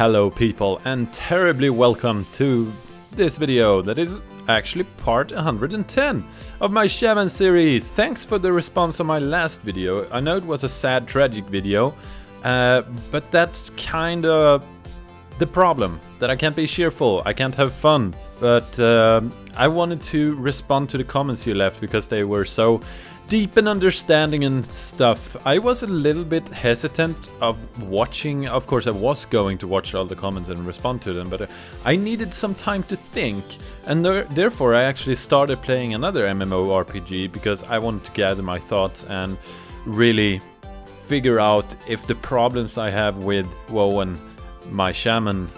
Hello people, and terribly welcome to this video that is actually part 110 of my Shaman series. Thanks for the response on my last video. I know it was a sad, tragic video, but that's kinda the problem, that I can't be cheerful, I can't have fun. But I wanted to respond to the comments you left because they were so deep in understanding and stuff. I was a little bit hesitant of watching. Of course I was going to watch all the comments and respond to them, but I needed some time to think, and therefore I actually started playing another MMORPG because I wanted to gather my thoughts and really figure out if the problems I have with WoW and my Shaman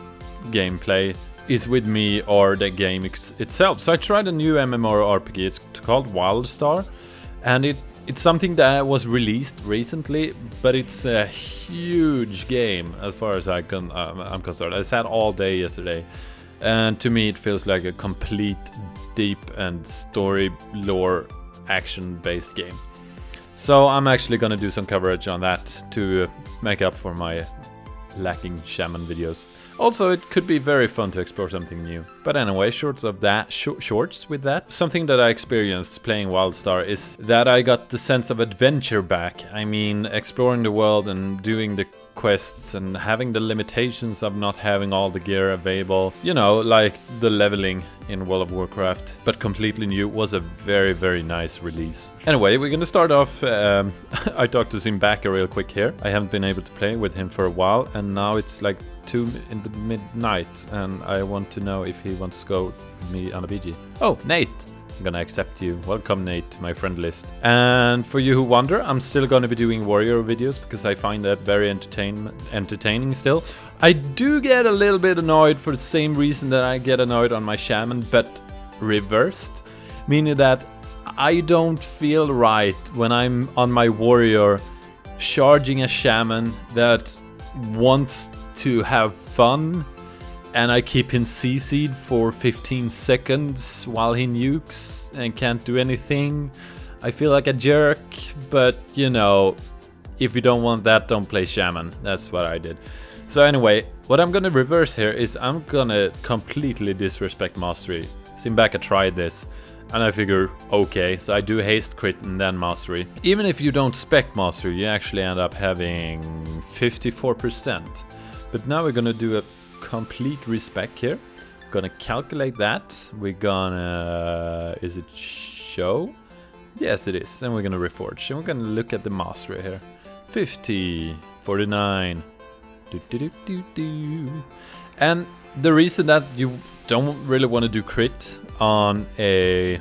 gameplay is with me or the game itself. So I tried a new MMORPG. It's called WildStar. And it's something that was released recently, but it's a huge game as far as I'm concerned. I sat all day yesterday, and to me it feels like a complete, deep and story lore action-based game. So I'm actually gonna do some coverage on that to make up for my lacking Shaman videos. Also, it could be very fun to explore something new. But anyway, shorts with that, something that I experienced playing WildStar is that I got the sense of adventure back. I mean, exploring the world and doing the quests and having the limitations of not having all the gear available. You know, like the leveling in World of Warcraft, but completely new, was a very, very nice release. Anyway, we're gonna start off. I talked to Zimbaka real quick here. I haven't been able to play with him for a while, and now it's like 2 in the midnight, and I want to know if he wants to go with me on a BG. Oh, Nate! I'm gonna accept you. Welcome, Nate, to my friend list. And for you who wonder, I'm still gonna be doing warrior videos because I find that very entertaining still. I do get a little bit annoyed for the same reason that I get annoyed on my Shaman, but reversed. Meaning that I don't feel right when I'm on my warrior charging a Shaman that wants to have fun, and I keep him CC'd for 15 seconds while he nukes and can't do anything. I feel like a jerk, but you know, if you don't want that, don't play Shaman. That's what I did. So anyway, what I'm gonna reverse here is I'm gonna completely disrespect Mastery. Zimbaka tried this, and I figure, okay, so I do haste crit and then Mastery. Even if you don't spec Mastery, you actually end up having 54%. But now we're gonna do a complete respec here. Gonna calculate that. We're gonna... is it show? Yes, it is. And we're gonna reforge. And we're gonna look at the mastery here. 50, 49. And the reason that you don't really want to do crit on a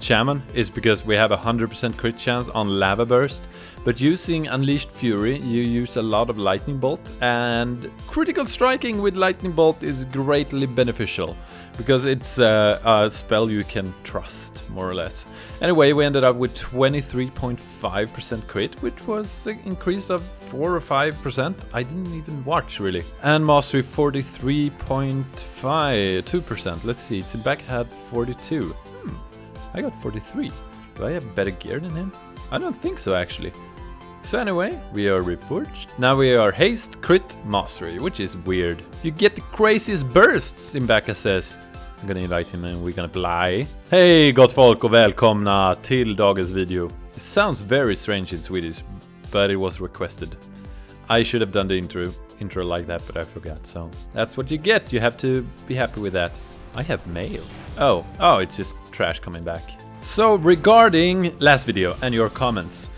Shaman is because we have a 100% crit chance on Lava Burst, but using Unleashed Fury you use a lot of Lightning Bolt, and critical striking with Lightning Bolt is greatly beneficial because it's a spell you can trust, more or less. Anyway, we ended up with 23.5% crit, which was an increase of 4 or 5%. I didn't even watch really. And Mastery 43.2%. Let's see, Zimbaka had 42. I got 43. Do I have better gear than him? I don't think so, actually. So anyway, we are reforged. Now we are haste, crit, mastery, which is weird. You get the craziest bursts, Zimbaka says. I'm gonna invite him and we're gonna play. Hej gott folk och välkomna till dagens video. It sounds very strange in Swedish, but it was requested. I should have done the intro like that, but I forgot. So that's what you get. You have to be happy with that. I have mail. Oh, it's just trash coming back. So regarding last video and your comments,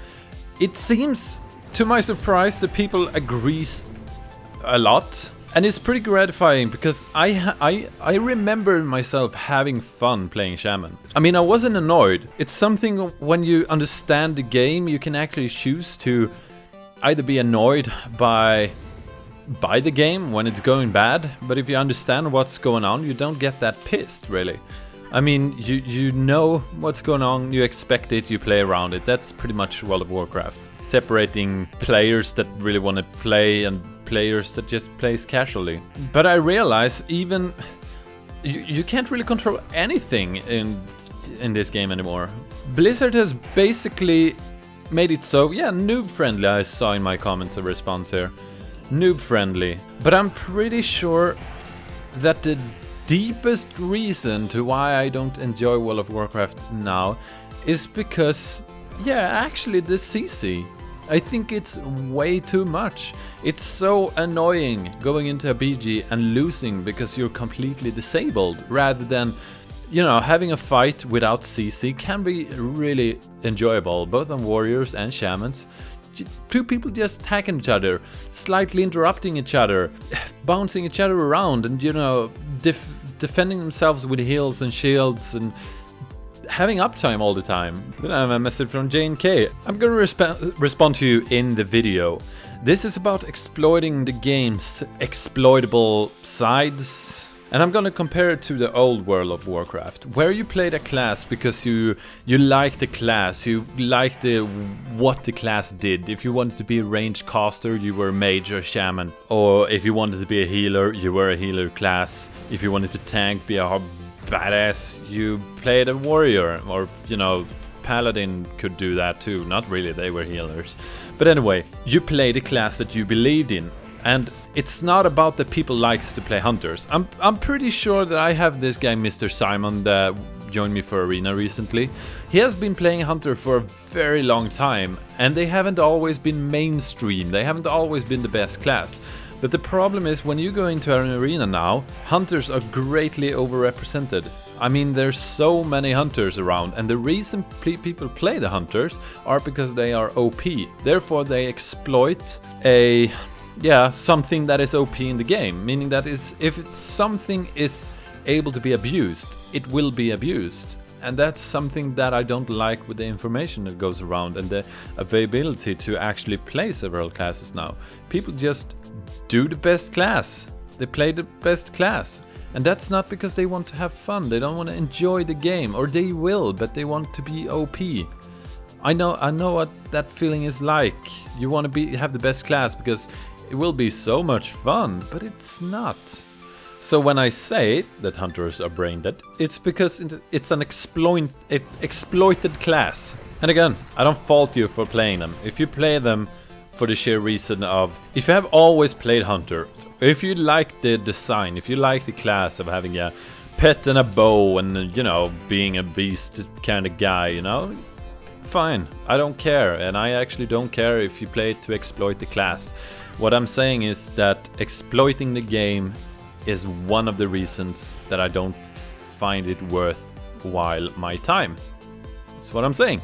it seems to my surprise that people agrees a lot, and it's pretty gratifying because I remember myself having fun playing Shaman. I mean, I wasn't annoyed. It's something when you understand the game, you can actually choose to either be annoyed by the game when it's going bad, but if you understand what's going on, you don't get that pissed, really. I mean, you know what's going on, you expect it, you play around it. That's pretty much World of Warcraft. Separating players that really want to play and players that just plays casually. But I realize even you can't really control anything in this game anymore. Blizzard has basically made it so, yeah, noob friendly. I saw in my comments a response here. noob friendly. But I'm pretty sure that the deepest reason to why I don't enjoy World of Warcraft now is because, yeah, actually the CC. I think it's way too much. It's so annoying going into a BG and losing because you're completely disabled, rather than, you know, having a fight without CC can be really enjoyable, both on warriors and shamans. Two people just attacking each other, slightly interrupting each other, bouncing each other around, and, you know, defending themselves with heals and shields, and having uptime all the time. Then I have a message from J&K. I'm gonna respond to you in the video. This is about exploiting the game's exploitable sides. And I'm gonna compare it to the old World of Warcraft, where you played a class because you liked the class, you liked what the class did. If you wanted to be a ranged caster, you were a mage or shaman. Or if you wanted to be a healer, you were a healer class. If you wanted to tank, be a badass, you played a warrior. Or, you know, paladin could do that too. Not really, they were healers. But anyway, you played a class that you believed in. And it's not about that people likes to play hunters. I'm pretty sure that I have this guy, Mr. Simon, that joined me for Arena recently. He has been playing hunter for a very long time, and they haven't always been mainstream. They haven't always been the best class. But the problem is, when you go into an arena now, hunters are greatly overrepresented. I mean, there's so many hunters around, and the reason people play the hunters are because they are OP. Therefore, they exploit something that is OP in the game, meaning that if something is able to be abused, it will be abused. And that's something that I don't like with the information that goes around and the availability to actually play several classes now. People just do the best class. They play the best class. And that's not because they want to have fun. They don't want to enjoy the game, or they will, but they want to be OP. I know what that feeling is like. You want to have the best class because it will be so much fun, but it's not. So when I say that hunters are brain dead, it's because it's an exploited class. And again, I don't fault you for playing them. If you play them for the sheer reason of, if you have always played hunter, if you like the design, if you like the class of having a pet and a bow and, you know, being a beast kind of guy, you know, fine, I don't care. And I actually don't care if you play it to exploit the class. What I'm saying is that exploiting the game is one of the reasons that I don't find it worthwhile my time. That's what I'm saying.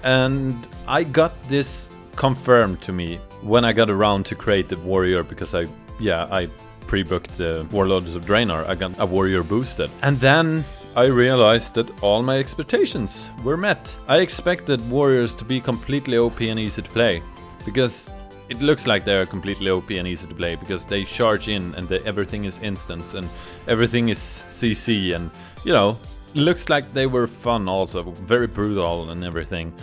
And I got this confirmed to me when I got around to create the warrior, because I pre-booked the Warlords of Draenor. I got a warrior boosted. And then I realized that all my expectations were met. I expected warriors to be completely OP and easy to play, because it looks like they're completely OP and easy to play, because they charge in and everything is instance and everything is CC, and, you know, looks like they were fun also, very brutal and everything.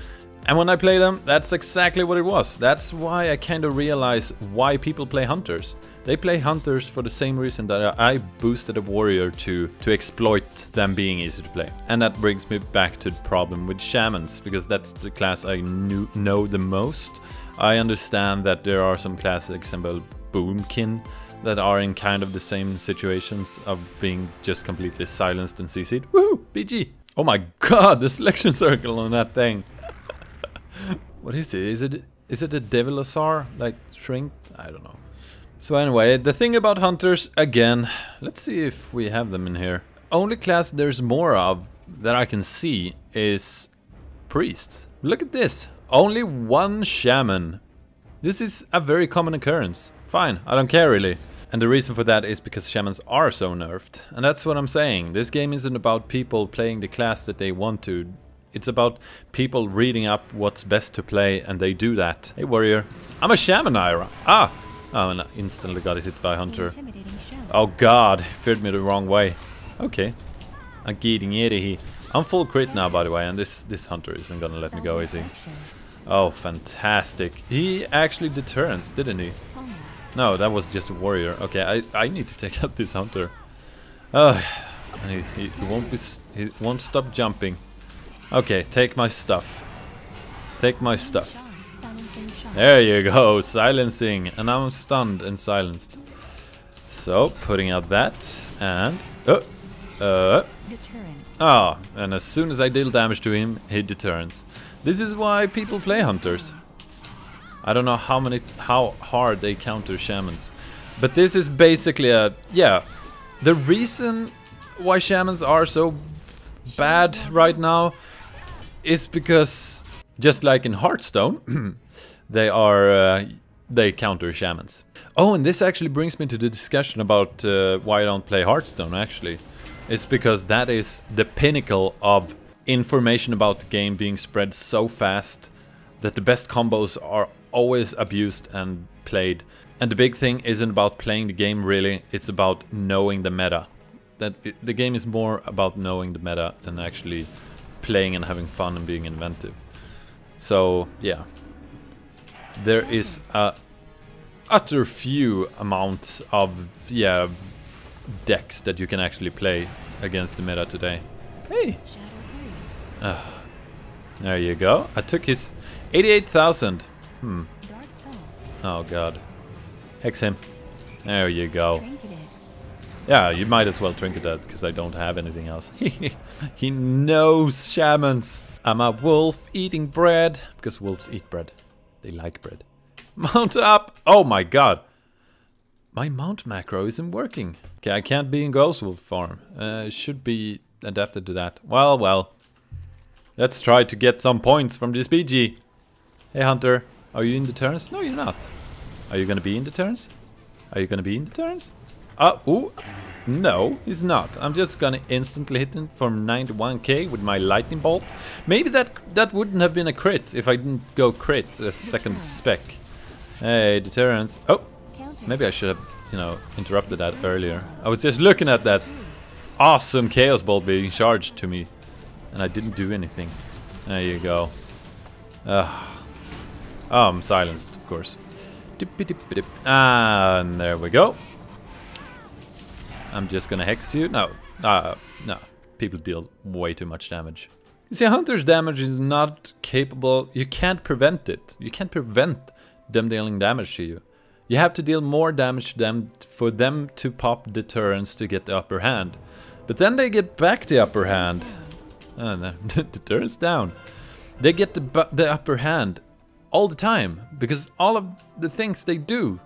And when I play them, that's exactly what it was. That's why I kind of realize why people play hunters. They play hunters for the same reason that I boosted a warrior to exploit them being easy to play. And that brings me back to the problem with shamans, because that's the class I know the most. I understand that there are some classes, example Boomkin, that are in kind of the same situations of being just completely silenced and CC'd. Woohoo! BG! Oh my god, the selection circle on that thing! What is it? Is it a Devilosar? Like shrink? I don't know. So anyway, the thing about hunters, again, let's see if we have them in here. Only class there's more of that I can see is priests. Look at this. Only one shaman. This is a very common occurrence. Fine, I don't care really. And the reason for that is because shamans are so nerfed. And that's what I'm saying. This game isn't about people playing the class that they want to. It's about people reading up what's best to play, and they do that. Hey warrior. I'm a shaman, Ira. Ah! Oh, and I instantly got hit by hunter. Oh god, he feared me the wrong way. Okay. I'm getting it. I'm full crit now, by the way, and this hunter isn't gonna let me go, is he? Oh, fantastic. He actually deterrence, didn't he? No, that was just a warrior. Okay, I need to take out this hunter. He won't stop jumping. Okay, take my stuff. Take my stuff. There you go, silencing. And now I'm stunned and silenced. So, putting out that, and... and as soon as I deal damage to him, he deterrence. This is why people play hunters. I don't know how hard they counter shamans. But this is basically the reason why shamans are so bad right now is because, just like in Hearthstone, they counter shamans. Oh, and this actually brings me to the discussion about why I don't play Hearthstone, actually. It's because that is the pinnacle of information about the game being spread so fast that the best combos are always abused and played. And the big thing isn't about playing the game really, it's about knowing the meta. The game is more about knowing the meta than actually playing and having fun and being inventive. So yeah, there is a utter few amount of decks that you can actually play against the meta today. Hey! There you go. I took his 88,000. Oh god. Hex him. There you go. Yeah, you might as well trinket that, because I don't have anything else. He knows shamans. I'm a wolf eating bread, because wolves eat bread. They like bread. Mount up! Oh my god. My mount macro isn't working. Okay, I can't be in Ghost Wolf form. Should be adapted to that. Well. Let's try to get some points from this BG. Hey Hunter, are you in the turns? No, you're not. Are you gonna be in the turns? Are you gonna be in the turns? Ooh. No, he's not. I'm just gonna instantly hit him for 91k with my lightning bolt. Maybe that wouldn't have been a crit if I didn't go crit a second spec. Hey, deterrence. Oh, maybe I should have, interrupted that earlier. I was just looking at that awesome chaos bolt being charged to me, and I didn't do anything. There you go. I'm silenced, of course. And there we go. I'm just gonna hex you. No. No. People deal way too much damage. You see, Hunter's damage is not capable. You can't prevent it. You can't prevent them dealing damage to you. You have to deal more damage to them for them to pop deterrence to get the upper hand. But then they get back the upper hand. No, deterrence down. They get the upper hand all the time, because all of the things they do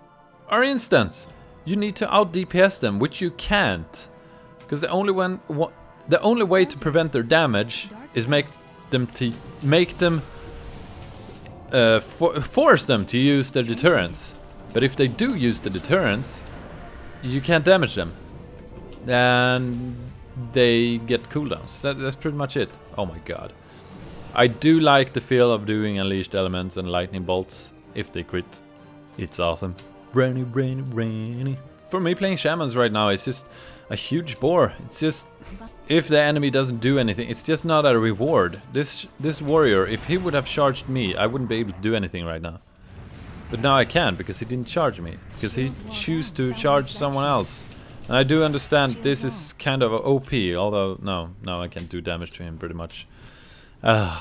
are instants. You need to out DPS them, which you can't, because the only way to prevent their damage is force them to use their deterrence. But if they do use the deterrence, you can't damage them, and they get cooldowns. That's pretty much it. Oh my god. I do like the feel of doing Unleashed Elements and Lightning Bolts if they crit. It's awesome. Rainy. For me, playing Shamans right now is just a huge bore. It's just, if the enemy doesn't do anything, it's just not a reward. This warrior, if he would have charged me, I wouldn't be able to do anything right now. But now I can, because he didn't charge me. Because he chose to charge someone else. And I do understand this is kind of OP, although no, I can't do damage to him pretty much. I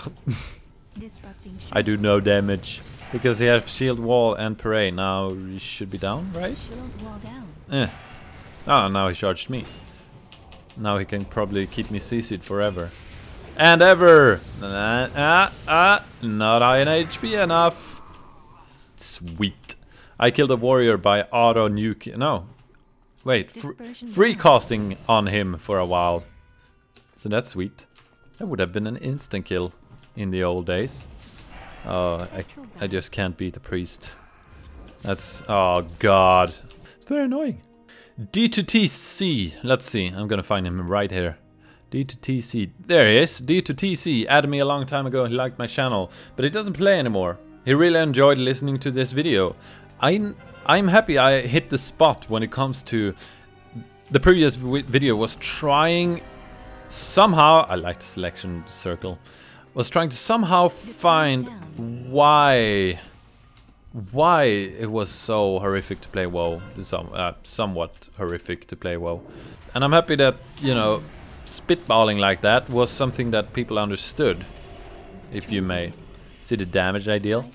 do no damage. Because he has shield wall and parade. Now he should be down, right? Oh, now he charged me. Now he can probably keep me CC'd forever. And ever! Not high in HP enough. Sweet. I killed a warrior by auto nuke. No. Wait, free casting on him for a while. So that's sweet. That would have been an instant kill in the old days. Oh, I just can't beat a priest. That's, oh god. It's very annoying. D2TC. Let's see. I'm gonna find him right here. D2TC. There he is. D2TC added me a long time ago. He liked my channel, but he doesn't play anymore. He really enjoyed listening to this video. I'm happy I hit the spot when it comes to... The previous video was trying somehow... I like the selection circle. Was trying to somehow find why it was so horrific to play WoW. Somewhat horrific to play WoW. And I'm happy that, spitballing like that was something that people understood, if you may. See the damage I deal?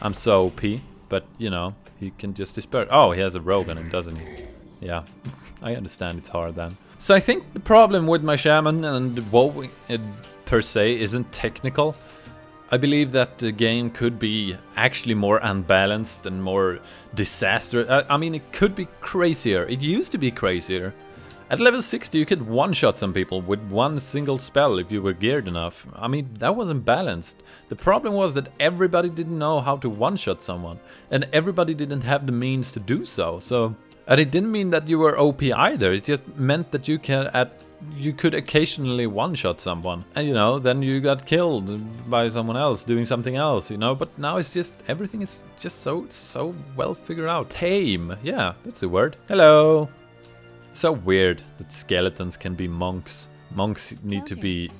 I'm so OP, but you know, he can just disperse. Oh, he has a rogue on him, doesn't he? Yeah, I understand it's hard then. So I think the problem with my shaman and WoW per se isn't technical. I believe that the game could be actually more unbalanced and more disastrous. I mean, it could be crazier. It used to be crazier. At level 60 you could one-shot some people with one single spell if you were geared enough. I mean, that wasn't balanced. The problem was that everybody didn't know how to one-shot someone. And everybody didn't have the means to do so. And it didn't mean that you were OP either. It just meant that you could occasionally one-shot someone. And you know, then you got killed by someone else doing something else, you know. But now it's just, everything is just so well figured out. Tame, yeah, that's the word. Hello. So weird that skeletons can be monks. Monks need to be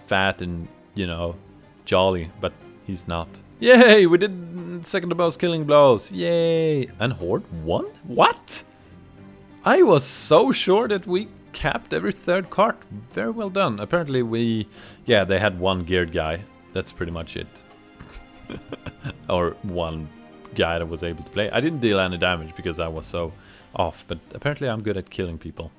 fat and, you know, jolly, but he's not. Yay, we did second the most killing blows. Yay. And Horde won? What? I was so sure that we capped every third cart. Very well done. Apparently yeah, they had one geared guy. That's pretty much it. Or one guy that was able to play. I didn't deal any damage because I was so off, but apparently I'm good at killing people.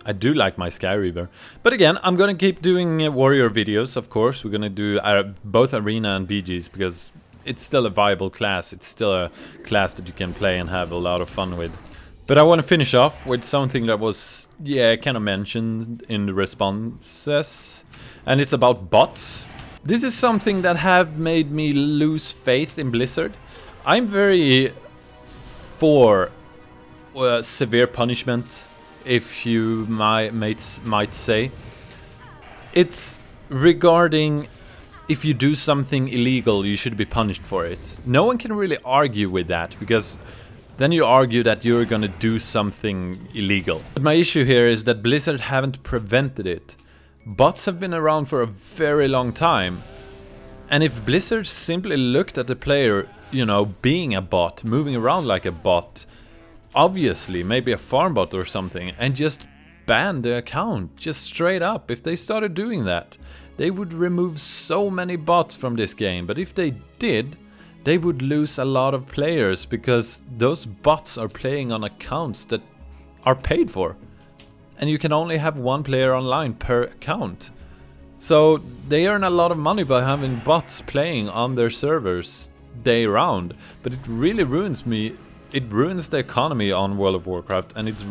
I do like my Sky Reaver. But again, I'm gonna keep doing warrior videos, of course. We're gonna do both arena and BGs because it's still a viable class. It's still a class that you can play and have a lot of fun with. But I want to finish off with something that was, yeah, kind of mentioned in the responses. And it's about bots. This is something that have made me lose faith in Blizzard. I'm very for severe punishment, if you might say. It's regarding if you do something illegal, you should be punished for it. No one can really argue with that, because then you argue that you're gonna do something illegal. But my issue here is that Blizzard haven't prevented it. Bots have been around for a very long time. And if Blizzard simply looked at the player, you know, being a bot, moving around like a bot, obviously, maybe a farm bot or something, and just ban the account, just straight up. If they started doing that, they would remove so many bots from this game. But if they did, they would lose a lot of players, because those bots are playing on accounts that are paid for. And you can only have one player online per account. So they earn a lot of money by having bots playing on their servers day round. But it really ruins me. It ruins the economy on World of Warcraft, and it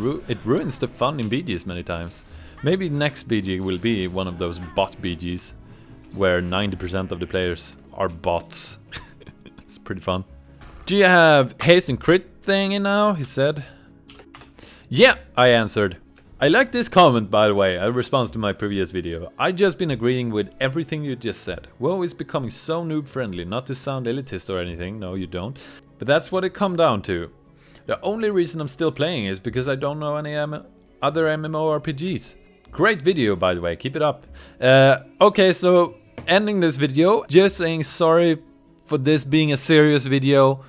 ruins the fun in BGs many times. Maybe next BG will be one of those bot BGs where 90% of the players are bots. It's pretty fun. Do you have haste and crit thingy now? He said. Yeah, I answered. I like this comment, by the way, a response to my previous video. I just been agreeing with everything you just said. WoW is becoming so noob friendly, not to sound elitist or anything, no you don't. But that's what it come down to. The only reason I'm still playing is because I don't know any other MMORPGs. Great video, by the way, keep it up. Okay, so ending this video, just saying sorry for this being a serious video.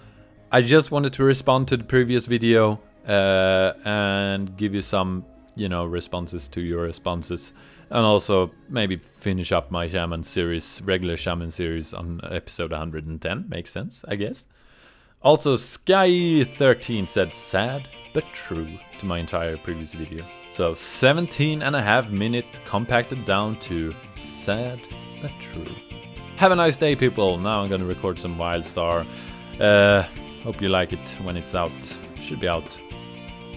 I just wanted to respond to the previous video and give you some, you know, responses to your responses. And also maybe finish up my Shaman series, regular Shaman series on episode 110. Makes sense, I guess. Also, Sky13 said sad but true to my entire previous video. So 17.5 minutes compacted down to sad but true. Have a nice day, people. Now I'm gonna record some Wildstar. Hope you like it when it's out. Should be out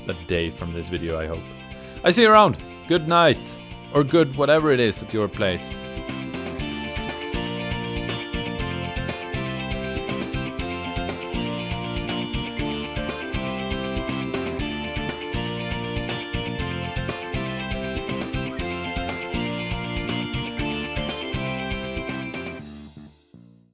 a day from this video, I hope. I see you around. Good night. Or good whatever it is at your place.